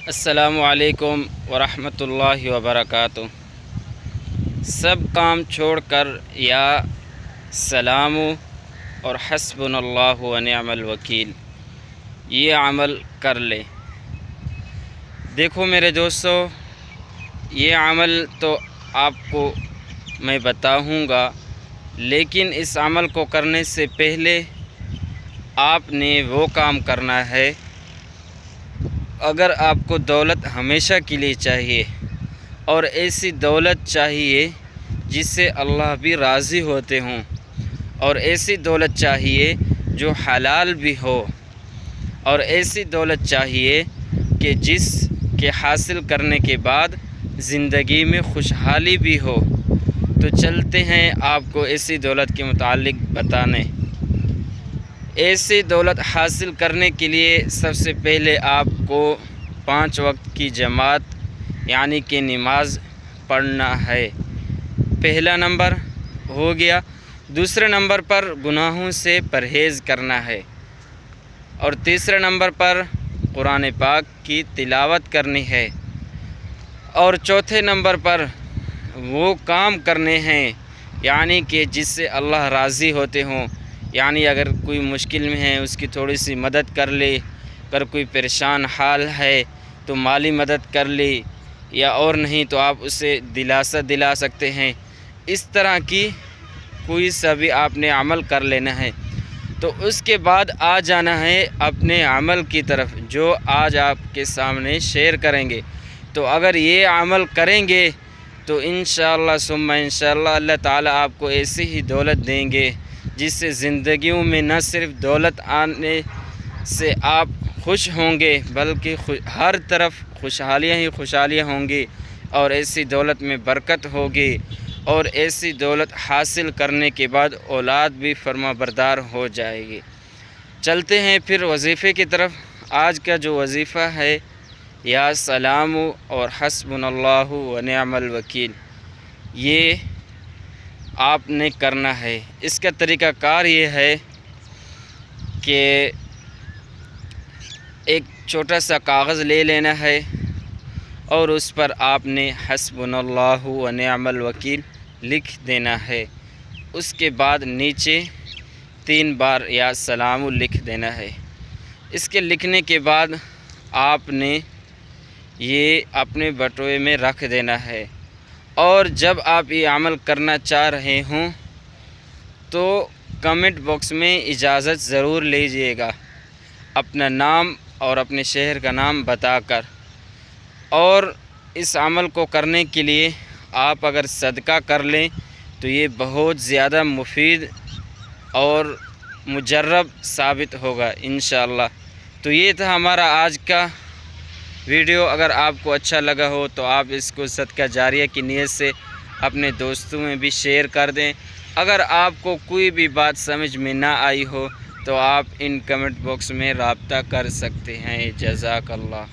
السلام علیکم ورحمۃ اللہ وبرکاتہ۔ سب کام چھوڑ کر یا سلام اور حسبنا اللہ ونعم الوکیل یہ عمل کر لے۔ دیکھو میرے دوستو، یہ عمل تو آپ کو میں بتاؤں گا، لیکن اس عمل کو کرنے سے پہلے آپ نے وہ کام کرنا ہے۔ اگر آپ کو دولت ہمیشہ کے لیے چاہیے اور ایسی دولت چاہیے جس سے اللہ بھی راضی ہوتے ہوں، اور ایسی دولت چاہیے جو حلال بھی ہو، اور ایسی دولت چاہیے کہ جس کے حاصل کرنے کے بعد زندگی میں خوشحالی بھی ہو، تو چلتے ہیں آپ کو ایسی دولت کے متعلق بتانے۔ ایسی دولت حاصل کرنے کے لیے سب سے پہلے آپ کو 5 وقت کی جماعت یعنی کہ نماز پڑھنا ہے، پہلا نمبر ہو گیا۔ دوسرے نمبر پر گناہوں سے پرہیز کرنا ہے، اور تیسرے نمبر پر قرآن پاک کی تلاوت کرنی ہے، اور چوتھے نمبر پر وہ کام کرنے ہیں یعنی کہ جس سے اللہ راضی ہوتے ہوں، یعنی اگر کوئی مشکل میں ہے اس کی تھوڑی سی مدد کر لے، اگر کوئی پریشان حال ہے تو مالی مدد کر لی، یا اور نہیں تو آپ اسے دلاسا دلا سکتے ہیں۔ اس طرح کی کوئی سا بھی آپ نے عمل کر لینا ہے، تو اس کے بعد آ جانا ہے اپنے عمل کی طرف جو آج آپ کے سامنے شیئر کریں گے۔ تو اگر یہ عمل کریں گے تو انشاءاللہ ثم انشاءاللہ اللہ تعالیٰ آپ کو ایسی ہی دولت دیں گے جس سے زندگیوں میں نہ صرف دولت آنے سے آپ خوش ہوں گے بلکہ ہر طرف خوشحالیاں ہی خوشحالیاں ہوں گی، اور ایسی دولت میں برکت ہوگی، اور ایسی دولت حاصل کرنے کے بعد اولاد بھی فرما بردار ہو جائے گی۔ چلتے ہیں پھر وظیفے کی طرف۔ آج کا جو وظیفہ ہے یا سلام اور حسبنا اللہ ونعم الوکیل، یہ آپ نے کرنا ہے۔ اس کا طریقہ کار یہ ہے کہ ایک چھوٹا سا کاغذ لے لینا ہے، اور اس پر آپ نے حسبنا اللہ ونعم الوکیل لکھ دینا ہے۔ اس کے بعد نیچے 3 بار یا سلام لکھ دینا ہے۔ اس کے لکھنے کے بعد آپ نے یہ اپنے بٹوے میں رکھ دینا ہے، اور جب آپ یہ عمل کرنا چاہ رہے ہوں تو کمنٹ باکس میں اجازت ضرور لیجئے گا، اپنا نام اور اپنے شہر کا نام بتا کر۔ اور اس عمل کو کرنے کے لیے آپ اگر صدقہ کر لیں تو یہ بہت زیادہ مفید اور مجرب ثابت ہوگا انشاءاللہ۔ تو یہ تھا ہمارا آج کا ویڈیو۔ اگر آپ کو اچھا لگا ہو تو آپ اس کو صدقہ جاریہ کی نیت سے اپنے دوستوں میں بھی شیئر کر دیں۔ اگر آپ کو کوئی بھی بات سمجھ میں نہ آئی ہو تو آپ ان کمنٹ باکس میں رابطہ کر سکتے ہیں۔ جزاک اللہ۔